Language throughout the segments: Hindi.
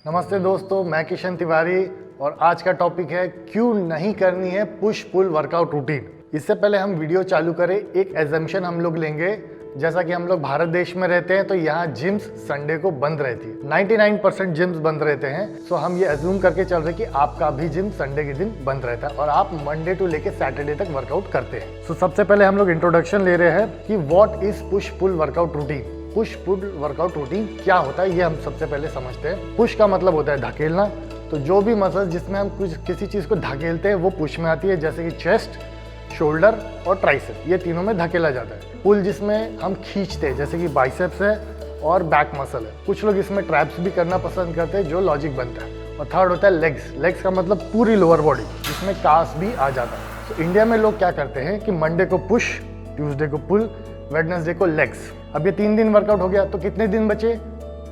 नमस्ते दोस्तों, मैं किशन तिवारी और आज का टॉपिक है क्यों नहीं करनी है पुश पुल वर्कआउट रूटीन। इससे पहले हम वीडियो चालू करें, एक एजम्पशन हम लोग लेंगे। जैसा कि हम लोग भारत देश में रहते हैं तो यहाँ जिम्स संडे को बंद रहती है। 99% जिम्स बंद रहते हैं। सो हम ये एज्यूम करके चल रहे कि आपका भी जिम संडे के दिन बंद रहता है और आप मंडे टू लेके सैटरडे तक वर्कआउट करते हैं। सो सबसे पहले हम लोग इंट्रोडक्शन ले रहे हैं कि what is push pull workout routine. Push pull workout routine क्या होता है ये हम सबसे पहले समझते हैं। पुश का मतलब होता है धकेलना। तो जो भी मसल जिसमें हम किसी चीज़ को धकेलते हैं वो पुश में आती है, जैसे कि चेस्ट, शोल्डर और ट्राइसेप, ये तीनों में धकेला जाता है। पुल जिसमें हम खींचते हैं, जैसे कि बाइसेप्स है और बैक मसल है। कुछ लोग इसमें ट्रैप्स भी करना पसंद करते हैं, जो लॉजिक बनता है। और थर्ड होता है लेग्स। लेग्स का मतलब पूरी लोअर बॉडी, जिसमें कास भी आ जाता है। तो इंडिया में लोग क्या करते हैं कि मंडे को पुश, ट्यूसडे को पुल, वेडनेसडे को लेग्स। अब ये 3 दिन वर्कआउट हो गया तो कितने दिन बचे?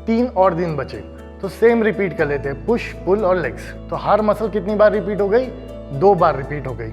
3 और दिन बचे। तो सेम रिपीट कर लेते हैं, पुश पुल और लेग्स। तो हर मसल कितनी बार रिपीट हो गई? 2 बार रिपीट हो गई।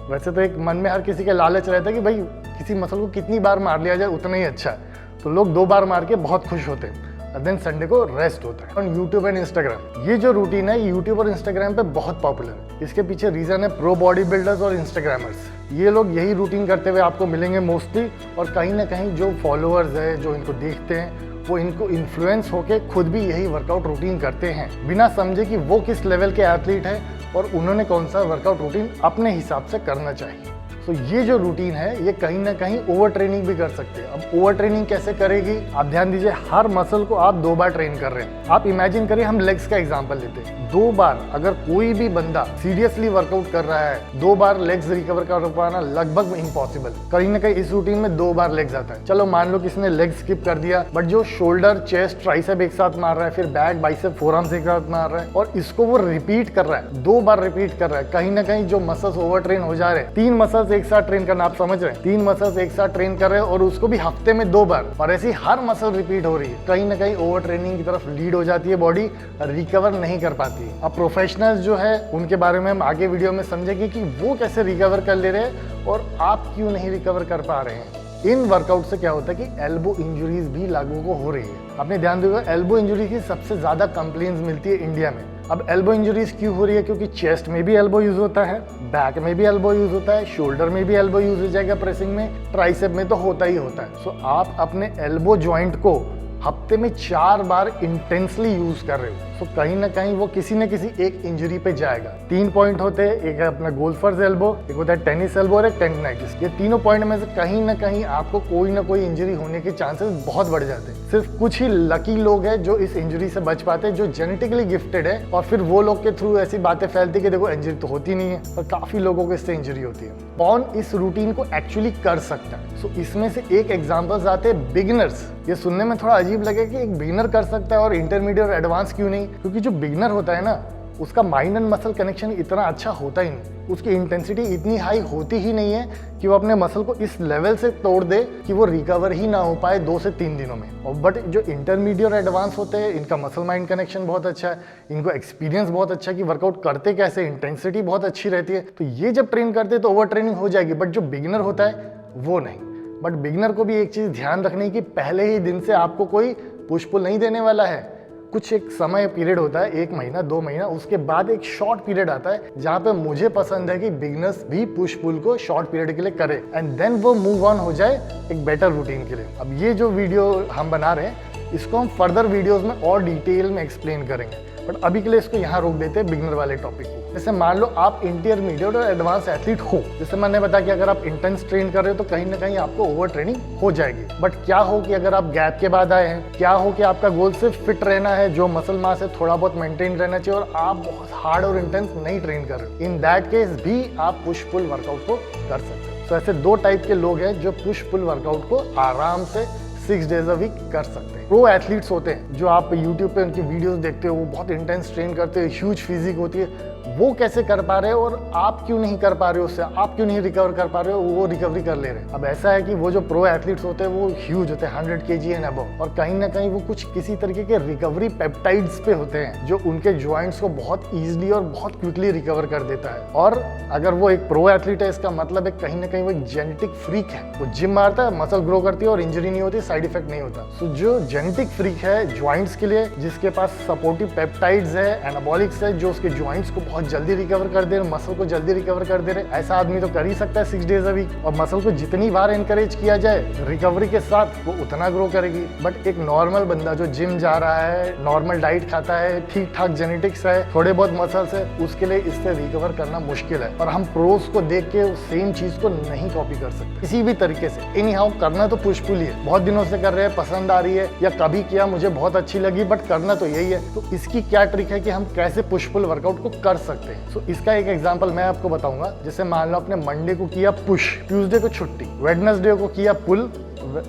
वैसे तो एक मन में हर किसी के लालच रहता है कि भाई किसी मसल को कितनी बार मार लिया जाए उतना ही अच्छा है। तो लोग 2 बार मार के बहुत खुश होते हैं और देन संडे को रेस्ट होता है। ऑन यूट्यूब एंड इंस्टाग्राम ये जो रूटीन है यूट्यूब और इंस्टाग्राम पे बहुत पॉपुलर है। इसके पीछे रीजन है प्रो बॉडी बिल्डर्स और इंस्टाग्रामर्स। ये लोग यही रूटीन करते हुए आपको मिलेंगे मोस्टली। और कहीं ना कहीं जो फॉलोअर्स है, जो इनको देखते हैं, वो इनको इन्फ्लुएंस होके खुद भी यही वर्कआउट रूटीन करते हैं, बिना समझे कि वो किस लेवल के एथलीट है और उन्होंने कौन सा वर्कआउट रूटीन अपने हिसाब से करना चाहिए। तो ये जो रूटीन है ये कहीं ना कहीं ओवर ट्रेनिंग भी कर सकते हैं। अब ओवर ट्रेनिंग कैसे करेगी? आप ध्यान दीजिए, हर मसल को आप 2 बार ट्रेन कर रहे हैं। आप इमेजिन करिए, हम लेग्स का एग्जांपल लेते हैं। 2 बार अगर कोई भी बंदा सीरियसली वर्कआउट कर रहा है, 2 बार लेग्स रिकवर कर पाना लगभग इम्पॉसिबल। कहीं ना कहीं इस रूटीन में 2 बार लेग्स आता है। चलो मान लो किसी ने लेग स्किप कर दिया, बट जो शोल्डर, चेस्ट, ट्राइसेप एक साथ मार रहा है, फिर बैक, बाइसेप, फोरआर्म्स एक साथ मार रहा है और इसको वो रिपीट कर रहा है, 2 बार रिपीट कर रहा है। कहीं ना कहीं जो मसल्स ओवर ट्रेन हो जा रहे हैं। 3 मसल्स एक साथ ट्रेन करना, आप समझ रहे हैं? 3 मसल्स एक साथ ट्रेन कर रहे हैं और उसको भी हफ्ते में 2 बार, और ऐसी हर मसल रिपीट हो रही है। कहीं ना कहीं ओवर ट्रेनिंग की तरफ लीड हो जाती है बॉडी, रिकवर नहीं कर पाती है। अब प्रोफेशनल्स जो है उनके बारे में हम आगे वीडियो में समझेंगे कि वो कैसे रिकवर कर ले रहे हैं और आप क्यों नहीं रिकवर कर पा रहे हैं। इन वर्कआउट से क्या होता है कि एल्बो इंजरीज भी लोगों को हो रही है। आपने ध्यान दिया, एल्बो इंजरी की सबसे ज्यादा कंप्लेंट्स मिलती है इंडिया में। अब एल्बो इंजरीज क्यों हो रही है? क्योंकि चेस्ट में भी एल्बो यूज होता है, बैक में भी एल्बो यूज होता है, शोल्डर में भी एल्बो यूज हो जाएगा प्रेसिंग में, ट्राइसेप में तो होता ही होता है। सो आप अपने एल्बो जॉइंट को हफ्ते में 4 बार इंटेंसली यूज कर रहे हो। तो कहीं ना कहीं वो किसी न किसी एक इंजरी पे जाएगा। 3 पॉइंट होते हैं, एक है अपना गोल्फर्स एल्बो, एक होता है टेनिस एल्बो और एक टेंडिनाइटिस। ये तीनों पॉइंट में से कहीं ना कहीं आपको कोई ना कोई इंजरी होने के चांसेस बहुत बढ़ जाते हैं। सिर्फ कुछ ही लकी लोग हैं जो इस इंजरी से बच पाते हैं, जो जेनेटिकली गिफ्टेड है, और फिर वो लोग के थ्रू ऐसी बातें फैलती कि देखो इंजरी तो होती नहीं है, और काफी लोगों को इससे इंजरी होती है। कौन इस रूटीन को एक्चुअली कर सकता है? सो इसमें से एक एग्जांपल्स आते हैं बिगिनर्स। ये सुनने में थोड़ा अजीब लगे कि एक बिगिनर कर सकता है और इंटरमीडिएट और एडवांस क्यों नहीं? क्योंकि जो बिगिनर होता है ना, उसका माइंड एंड मसल कनेक्शन इतना अच्छा होता ही नहीं, उसकी इंटेंसिटी इतनी हाई होती ही नहीं है कि वो अपने मसल को इस लेवल से तोड़ दे कि वो रिकवर ही ना हो पाए 2 से 3 दिनों में। और बट जो इंटरमीडिएट और एडवांस होते हैं, इनका मसल माइंड कनेक्शन बहुत अच्छा है, इनको एक्सपीरियंस बहुत अच्छा है कि वर्कआउट करते कैसे, इंटेंसिटी बहुत अच्छी रहती है। तो ये जब ट्रेन करते हैं तो ओवर ट्रेनिंग हो जाएगी। बट जो बिगिनर होता है वो नहीं। बट बिगिनर को भी एक चीज़ ध्यान रखनी है कि पहले ही दिन से आपको कोई पुश पुल नहीं देने वाला है। कुछ एक समय पीरियड होता है, 1 महीना 2 महीना, उसके बाद एक शॉर्ट पीरियड आता है जहाँ पे मुझे पसंद है कि बिगिनर्स भी पुश पुल को शॉर्ट पीरियड के लिए करे एंड देन वो मूव ऑन हो जाए एक बेटर रूटीन के लिए। अब ये जो वीडियो हम बना रहे हैं इसको हम फर्दर वीडियोस में और डिटेल में एक्सप्लेन करेंगे, बट अभी के लिए इसको यहाँ रोक देते हैं बिगिनर वाले टॉपिक को। जैसे मान लो आप इंटरमीडिएट और एडवांस एथलीट हो, जैसे मैंने बताया कि अगर आप इंटेंस ट्रेन कर रहे हो तो कहीं ना कहीं आपको ओवर ट्रेनिंग हो जाएगी। बट क्या हो कि अगर आप गैप के बाद आए हैं, क्या हो कि आपका गोल सिर्फ फिट रहना है, जो मसल मास है थोड़ा बहुत मेंटेन रहना चाहिए और आप बहुत हार्ड और इंटेंस नहीं ट्रेन कर रहे, इन दैट केस भी आप पुश पुल वर्कआउट को कर सकते हो। तो ऐसे 2 टाइप के लोग हैं जो पुश पुल वर्कआउट को आराम से 6 डेज अ वीक कर सकते हैं। प्रो एथलीट्स होते हैं जो आप यूट्यूब पे उनकी वीडियोस देखते हो, वो बहुत इंटेंस ट्रेन करते हैं, ह्यूज फिजिक होती है, वो कैसे कर पा रहे हो और आप क्यों नहीं कर पा रहे हो, उससे आप क्यों नहीं रिकवर कर पा रहे हो, वो रिकवरी कर ले रहे हैं। अब ऐसा है कि वो जो प्रो एथलीट्स होते हैं वो ह्यूज होते हैं, 100 kg एंड अबव, और कहीं ना कहीं वो कुछ किसी तरीके के रिकवरी पेप्टाइड्स पे होते हैं जो उनके जॉइंट्स को बहुत ईजिली और बहुत क्विकली रिकवर कर देता है। और अगर वो एक प्रो एथलीट है, इसका मतलब है कहीं ना कहीं वो एक जेनेटिक फ्रीक है। वो जिम मारता है, मसल ग्रो करती है और इंजरी नहीं होती, साइड इफेक्ट नहीं होता। तो जो जेनेटिक फ्रीक है ज्वाइंट्स के लिए, जिसके पास सपोर्टिव पेप्टाइड्स है, एनाबॉलिक्स है, जो उसके ज्वाइंट्स को बहुत जल्दी रिकवर कर दे रहे, मसल को जल्दी रिकवर कर दे रहे। ऐसा आदमी तो कर ही सकता है 6 डेज अ वीक, और मसल को जितनी बार एनकरेज किया जाए रिकवरी के साथ वो उतना ग्रो करेगी। बट एक नॉर्मल बंदा जो जिम जा रहा है, नॉर्मल डाइट खाता है, ठीक ठाक जेनेटिक्स है, थोड़े बहुत मसल्स है, उसके लिए इससे रिकवर करना मुश्किल है। और हम प्रोस को देख के उस सेम चीज को नहीं कॉपी कर सकते किसी भी तरीके से। एनी हाउ करना तो पुश पुल ही है, बहुत दिनों से कर रहे हैं, पसंद आ रही है, या कभी किया मुझे बहुत अच्छी लगी, बट करना तो यही है। तो इसकी क्या ट्रिक है कि हम कैसे पुश पुल वर्कआउट को कर सकते हैं। सो इसका एक एग्जांपल मैं आपको बताऊंगा। जैसे मान लो आपने मंडे को किया पुश, ट्यूसडे को छुट्टी, वेडनेसडे को किया पुल,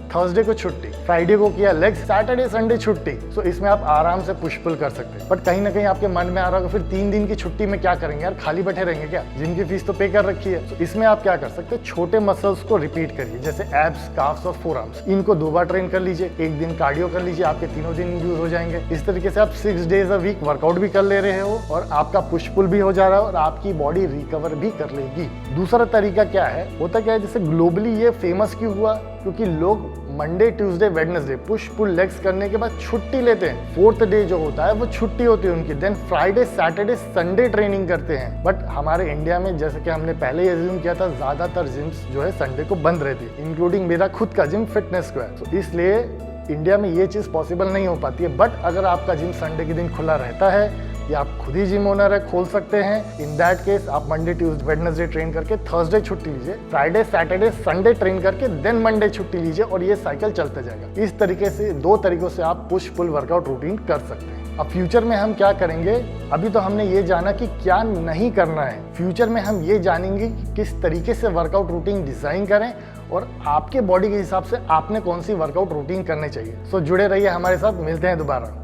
थर्सडे को छुट्टी, फ्राइडे को किया लेग्स, सैटरडे संडे छुट्टी। सो इसमें आप आराम से पुश पुल कर सकते हैं। बट कहीं ना कहीं आपके मन में आ रहा होगा फिर 3 दिन की छुट्टी में क्या करेंगे यार, खाली बैठे रहेंगे क्या, जिनकी फीस तो पे कर रखी है। तो इसमें आप क्या कर सकते हैं, छोटे मसल्स को रिपीट करिए, जैसे एब्स, काफ्स और फोर आर्म्स। इनको 2 बार ट्रेन कर लीजिए, एक दिन कार्डियो कर लीजिए, आपके 3 दिन यूज हो जाएंगे। इस तरीके से आप 6 डेज अ वीक वर्कआउट भी कर ले रहे हो और आपका पुश पुल भी हो जा रहा है और आपकी बॉडी रिकवर भी कर लेगी। दूसरा तरीका क्या है, होता क्या है, जैसे ग्लोबली ये फेमस क्यों हुआ, क्योंकि लोग Monday, Tuesday, Wednesday push pull legs करने के बाद छुट्टी लेते हैं। 4th डे जो होता है वो छुट्टी होती है उनकी। Then Friday, Saturday, Sunday training करते हैं। बट हमारे इंडिया में जैसे कि हमने पहले एज्यूम किया था, ज्यादातर जिम्स जो है संडे को बंद रहती है, इंक्लूडिंग मेरा खुद का जिम फिटनेस स्क्वायर। तो इसलिए इंडिया में ये चीज़ पॉसिबल नहीं हो पाती है। बट अगर आपका जिम संडे के दिन खुला रहता है या आप खुद ही जिम ओनर है, खोल सकते हैं, इन दैट केस आप मंडे, ट्यूसडे, वेडनेसडे ट्रेन करके थर्सडे छुट्टी लीजिए, फ्राइडे, सैटरडे, संडे ट्रेन करके देन मंडे छुट्टी लीजिए और ये साइकिल चलता जाएगा। इस तरीके से 2 तरीकों से आप पुश पुल वर्कआउट रूटीन कर सकते हैं। अब फ्यूचर में हम क्या करेंगे, अभी तो हमने ये जाना कि क्या नहीं करना है। फ्यूचर में हम ये जानेंगे कि किस तरीके से वर्कआउट रूटीन डिजाइन करें और आपके बॉडी के हिसाब से आपने कौन सी वर्कआउट रूटीन करनी चाहिए। सो जुड़े रहिए हमारे साथ, मिलते हैं दोबारा।